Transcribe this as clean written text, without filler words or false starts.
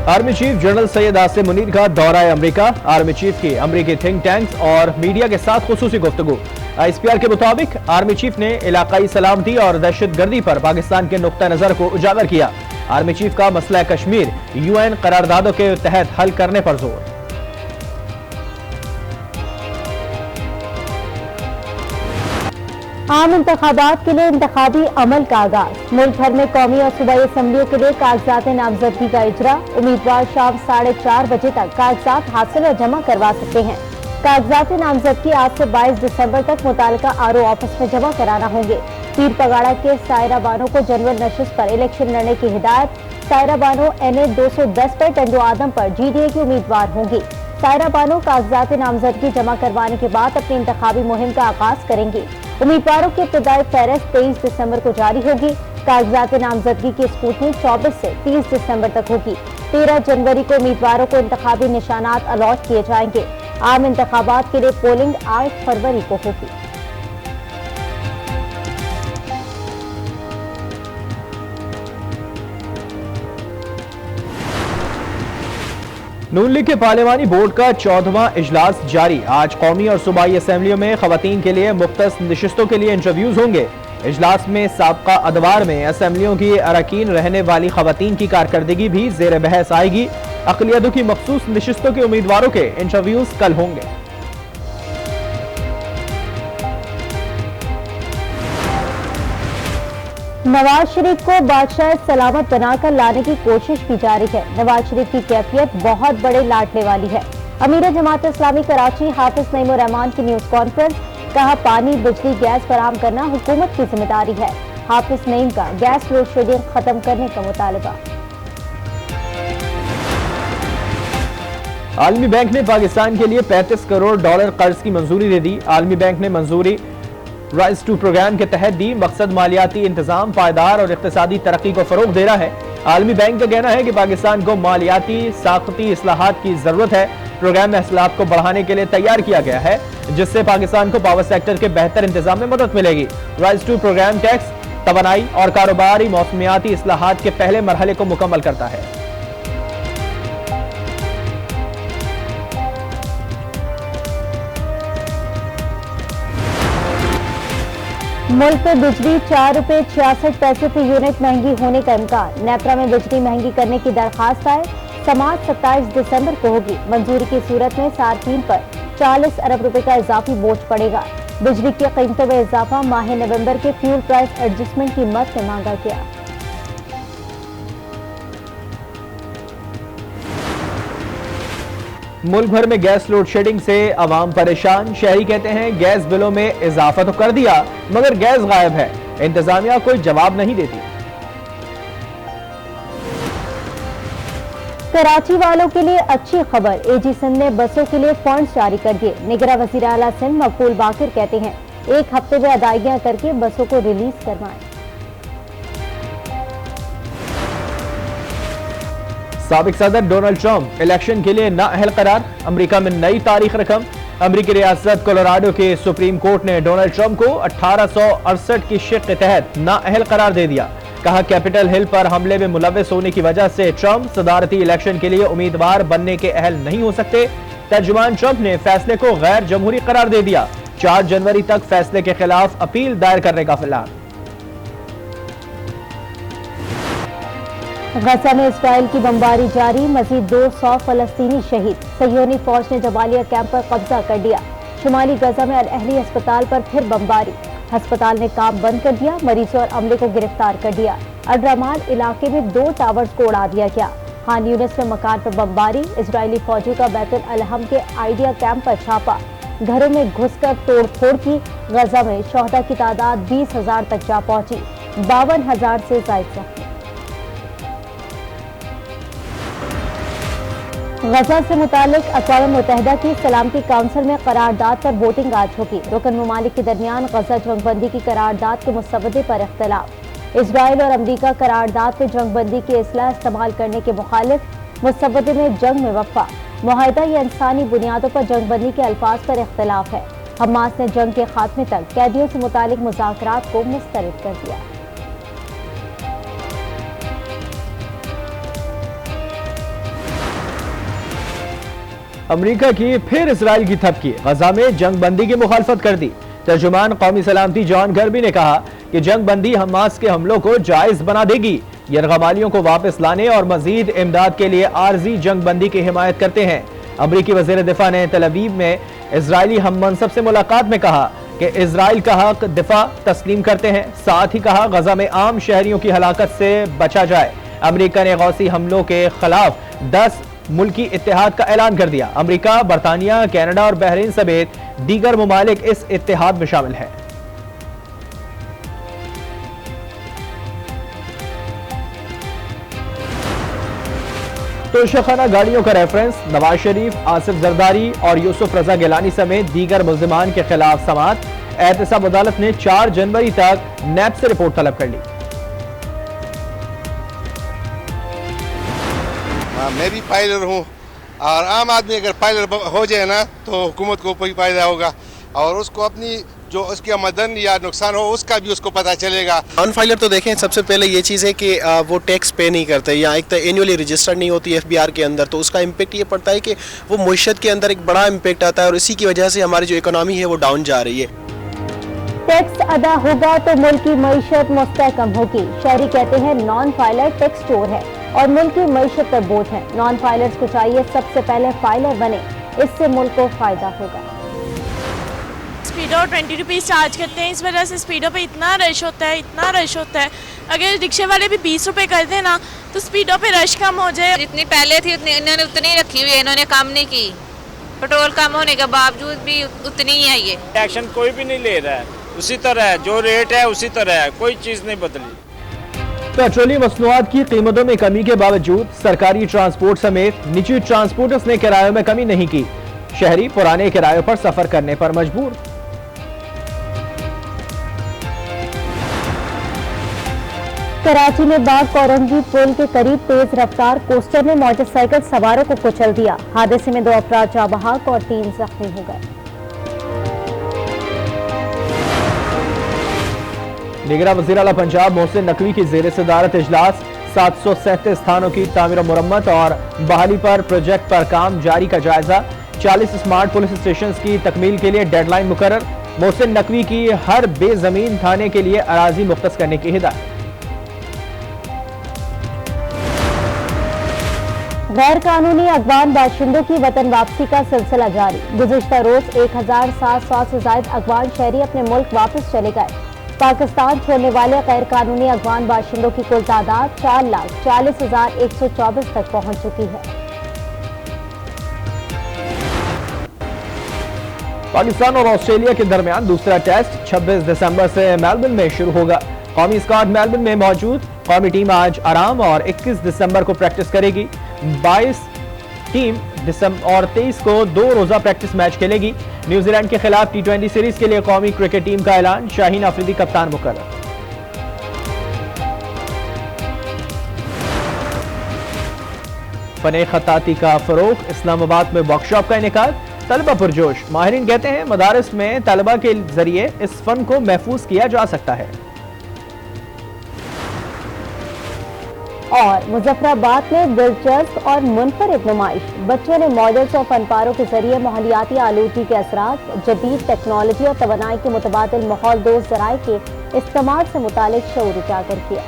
Army chief general Syed Asim Munir का दौरा अमरीका। Army chief की अमरीकी थिंक टैंक्स और मीडिया के साथ खुसूसी गुफ्तगू। ISPR के मुताबिक आर्मी चीफ ने इलाकाई सलामती और दहशतगर्दी पर पाकिस्तान के नुक्ता नजर को उजागर किया। आर्मी चीफ का मसला कश्मीर UN करारदादों के तहत हल करने पर जोर। आम इंतखाबात के लिए इंतखाबी अमल का आगाज। मुल्क भर में कौमी और सूबाई असम्बलियों के लिए कागजात नामजदगी का इजरा। उम्मीदवार शाम 4:30 बजे तक कागजात हासिल और जमा करवा सकते हैं। कागजात नामजदगी आज से 22 दिसंबर तक मुतालिका RO ऑफिस में जमा कराना होंगे। पीर पगाड़ा के सायरा बानो को जनरल नशिस्त पर इलेक्शन लड़ने की हिदायत। सायरा बानो NA 210 पर टंडो आदम पर GDA की उम्मीदवार होंगी। सायरा बानो कागजात नामजदगी जमा करवाने के बाद अपनी इंतखाबी मुहिम का आगाज करेंगी। उम्मीदवारों की इब्तदाई फहरिस्त 23 दिसंबर को जारी होगी। कागजात नामजदगी की स्कूटनी 24 से 30 दिसंबर तक होगी। 13 जनवरी को उम्मीदवारों को इंतखाबी निशानात अलॉट किए जाएंगे। आम इंतखाबात के लिए पोलिंग 8 फरवरी को होगी। नून लीग के पार्लिमानी बोर्ड का 14वां इजलास जारी। आज कौमी और सूबाई असेंबलियों में खवातीन के लिए मुख्तस नशिस्तों के लिए इंटरव्यूज होंगे। इजलास में साबका अदवार में असेंबलियों की अरकान रहने वाली खवातीन की कारकर्दगी भी जेर बहस आएगी। अक़लियतों की मखसूस नशिस्तों के उम्मीदवारों के इंटरव्यूज कल होंगे। नवाज शरीफ को बादशाह सलामत बनाकर लाने की कोशिश की जा रही है। नवाज शरीफ की कैफियत बहुत बड़े लाडले वाली है। अमीर जमात इस्लामी कराची हाफिज नईमुर रहमान की न्यूज कॉन्फ्रेंस। कहा, पानी बिजली गैस फराहम करना हुकूमत की जिम्मेदारी है। हाफिज नईम का गैस लोड शेडिंग खत्म करने का मुतालबा। आलमी बैंक ने पाकिस्तान के लिए $35 करोड़ कर्ज की मंजूरी दे दी। आलमी बैंक ने मंजूरी राइज टू प्रोग्राम के तहत दी। मकसद मालियाती इंतजाम, पायदार और इक्तिसादी तरक्की को फरोग देना है। आलमी बैंक का कहना है कि पाकिस्तान को मालियाती साख्ती इस्लाहात की जरूरत है। प्रोग्राम में इस्लाहात को बढ़ाने के लिए तैयार किया गया है, जिससे पाकिस्तान को पावर सेक्टर के बेहतर इंतजाम में मदद मिलेगी। राइज टू प्रोग्राम टैक्स, तवानाई और कारोबारी मौसमियाती इस्लाहात के पहले मरहले को मुकम्मल करता है। मुल्क में बिजली ₹4.66 फी यूनिट महंगी होने का इम्कान। नेपरा में बिजली महंगी करने की दरखास्त आए। समाअत 27 दिसंबर को होगी। मंजूरी की सूरत में सार्फिन पर 40 अरब रुपए का इजाफी बोझ पड़ेगा। बिजली की कीमतों में इजाफा माह नवंबर के फ्यूल प्राइस एडजस्टमेंट की मद में मांगा गया। मुल्क भर में गैस लोड शेडिंग से अवाम परेशान। शहरी कहते हैं गैस बिलों में इजाफा तो कर दिया मगर गैस गायब है। इंतजामिया कोई जवाब नहीं देती। कराची वालों के लिए अच्छी खबर। AG सिंध ने बसों के लिए फंड्स जारी कर दिए। निगरान वज़ीर आला सिंध मकबूल बाकिर कहते हैं 1 हफ्ते में अदायगियां करके बसों को रिलीज करवाएं। साबिक सदर डोनाल्ड ट्रंप इलेक्शन के लिए नाअहल करार। अमेरिका में नई तारीख रकम। अमेरिकी रियासत कोलोराडो के सुप्रीम कोर्ट ने डोनाल्ड ट्रंप को 1868 की शिक के तहत नाअहल करार दे दिया। कहा, कैपिटल हिल पर हमले में मुलव्वस होने की वजह से ट्रंप सदारती इलेक्शन के लिए उम्मीदवार बनने के अहल नहीं हो सकते। तर्जुमान ट्रंप ने फैसले को गैर जमहूरी करार दे दिया। 4 जनवरी तक फैसले के खिलाफ अपील दायर करने का फिलहाल। गजा में इसराइल की बमबारी जारी। मजीद 200 फलस्तीनी शहीद। सह्योनी फौज ने जबालिया कैंप पर कब्जा कर लिया। शुमाली गजा में अल अहली अस्पताल पर फिर बमबारी। अस्पताल ने काम बंद कर दिया। मरीजों और अमले को गिरफ्तार कर दिया। अड्रामाल इलाके में 2 टावर्स को उड़ा दिया गया। खान यूनिस में मकान पर बमबारी। इजरायली फौजियों का बैतुल अलहम के आइडिया कैंप पर छापा। घरों में घुसकर तोड़ फोड़ की। गजा में शोहदा की तादाद 20,000 तक जा पहुंची। 52,000 से ज्यादा। गजा से मुतालिक अक़वाम मुत्तहिदा की सलामती काउंसिल में करारदाद पर वोटिंग आज होगी। रुकन ममालिक के दरमियान गजा जंगबंदी की करारदाद के मुसवदे पर इख्तलाफ। इजराइल और अमरीका करारदाद में जंगबंदी की इस्लाह इस्तेमाल करने के मुखालिफ। मुसवदे में जंग में वफा। मुआहिदा या इंसानी बुनियादों पर जंगबंदी के अल्फाज पर इख्तलाफ है। हमास ने जंग के खात्मे तक कैदियों से मुतालिक मुज़ाकरात को मुस्तरद कर दिया। अमेरिका की फिर इसराइल की थपकी, गजा में जंग बंदी की मुखालफत कर दी। तर्जुमान कौमी सलामती जॉन गर्बी ने कहा कि जंग बंदी हमास के हमलों को जायज बना देगी। यरगमालियों को वापस लाने और मजीद इमदाद के लिए आर्जी जंग बंदी की हिमायत करते हैं। अमरीकी वज़ीर दिफा ने तल अवीव में इजरायली हम मनसब से मुलाकात में कहा कि इजराइल का हक दिफा तस्लीम करते हैं। साथ ही कहा गजा में आम शहरियों की हलाकत से बचा जाए। अमरीका ने गौसी हमलों के खिलाफ 10 मुल्की इत्तेहाद का ऐलान कर दिया। अमरीका, बरतानिया, कनाडा और बहरीन समेत दीगर ममालिक इस इत्तेहाद में शामिल है। तोशाखाना गाड़ियों का रेफरेंस, नवाज शरीफ, आसिफ जरदारी और यूसुफ रजा गिलानी समेत दीगर मुल्जिमान के खिलाफ समाअत। एहतसाब अदालत ने 4 जनवरी तक नैब से रिपोर्ट तलब कर ली। मैं भी पायलट हूँ और आम आदमी अगर पायलट हो जाए ना तो हुकूमत को ऊपर ही फायदा होगा और उसको अपनी जो उसकी आमदन या नुकसान हो उसका भी उसको पता चलेगा। नॉन फाइलर तो देखें, सबसे पहले ये चीज़ है कि वो टैक्स पे नहीं करते या एक तो एनुअली रजिस्टर्ड नहीं होती FBR के अंदर, तो उसका इम्पेक्ट ये पड़ता है कि वो मुआशरत के अंदर एक बड़ा इम्पेक्ट आता है और इसी की वजह से हमारी जो इकोनॉमी है वो डाउन जा रही है। टैक्स अदा होगा तो मुल्क की मईशत मुस्तहकम होगी। शहरी कहते हैं नॉन फाइलर टैक्स चोर है और मुल्क की मईशत पर बोझ है। नॉन फाइलर्स को चाहिए सबसे पहले फाइलर बने, इससे मुल्क को फायदा होगा। स्पीडो 20 रुपीज़ चार्ज करते हैं, इस वजह से स्पीडो पे इतना रश होता है। अगर रिक्शे वाले भी 20 रुपए कर दें ना तो स्पीडो पे रश कम हो जाए। जितनी पहले थी उतनी इन्होंने उतनी रखी हुई है, इन्होंने कम नहीं की। पेट्रोल कम होने के बावजूद भी उतनी ही है। ये एक्शन कोई भी नहीं ले रहा है, उसी तरह है, जो रेट है उसी तरह है, कोई चीज़ नहीं बदली। पेट्रोलियम मसनूआत की कीमतों में कमी के बावजूद सरकारी ट्रांसपोर्ट समेत निजी ट्रांसपोर्टर्स ने किरायों में कमी नहीं की। शहरी पुराने किरायों पर सफर करने पर मजबूर। कराची में बाग कोरंगी पुल के करीब तेज रफ्तार कोस्टर ने मोटरसाइकिल सवारों को कुचल दिया। हादसे में 2 अफराद जाँ बहक और 3 जख्मी हो गए। निगरां वज़ीर आला पंजाब मोहसिन नकवी की ज़ेर सदारत इजलास 737 स्थानों की तामीर मुरम्मत और बहाली पर प्रोजेक्ट पर काम जारी का जायजा। 40 स्मार्ट पुलिस स्टेशन की तकमील के लिए डेडलाइन मुकर्रर। मोहसिन नकवी की हर बेजमीन थाने के लिए अराजी मुख्तस करने की हिदायत। गैर कानूनी अगवान बाशिंदों की वतन वापसी का सिलसिला जारी। गुज़िश्ता रोज 1700 से ज्यादा अगवान शहरी अपने मुल्क वापस चले गए। पाकिस्तान छोड़ने वाले गैर कानूनी अगवान बाशिंदों की कुल तादाद 4,40,124 तक पहुंच चुकी है। पाकिस्तान और ऑस्ट्रेलिया के दरमियान दूसरा टेस्ट 26 दिसंबर से मेलबर्न में शुरू होगा। कौमी स्क्वाड मेलबर्न में मौजूद। कौमी टीम आज आराम और 21 दिसंबर को प्रैक्टिस करेगी। 22 टीम दिसंबर और 23 को 2 रोजा प्रैक्टिस मैच खेलेगी। न्यूजीलैंड के खिलाफ T20 सीरीज के लिए कौमी क्रिकेट टीम का ऐलान। शाहीन अफरीदी कप्तान मुकर्रर। फने खताती का फरोग। इस्लामाबाद में वर्कशॉप का इनेकाद। तलबा पुरजोश। माहिरीन कहते हैं मदारस में तलबा के जरिए इस फन को महफूज किया जा सकता है। और मुजफ्फराबाद में दिलचस्प और मुनफरिद नुमाइश। बच्चों ने मॉडल्स और फनपारों के जरिए माहौलियाती आलूगी के असरात, जदीद टेक्नोलॉजी और तवानाई के मुतबादिल माहौल दोस्त जराए के इस्तेमाल से मुतालिक शऊर उजागर किया।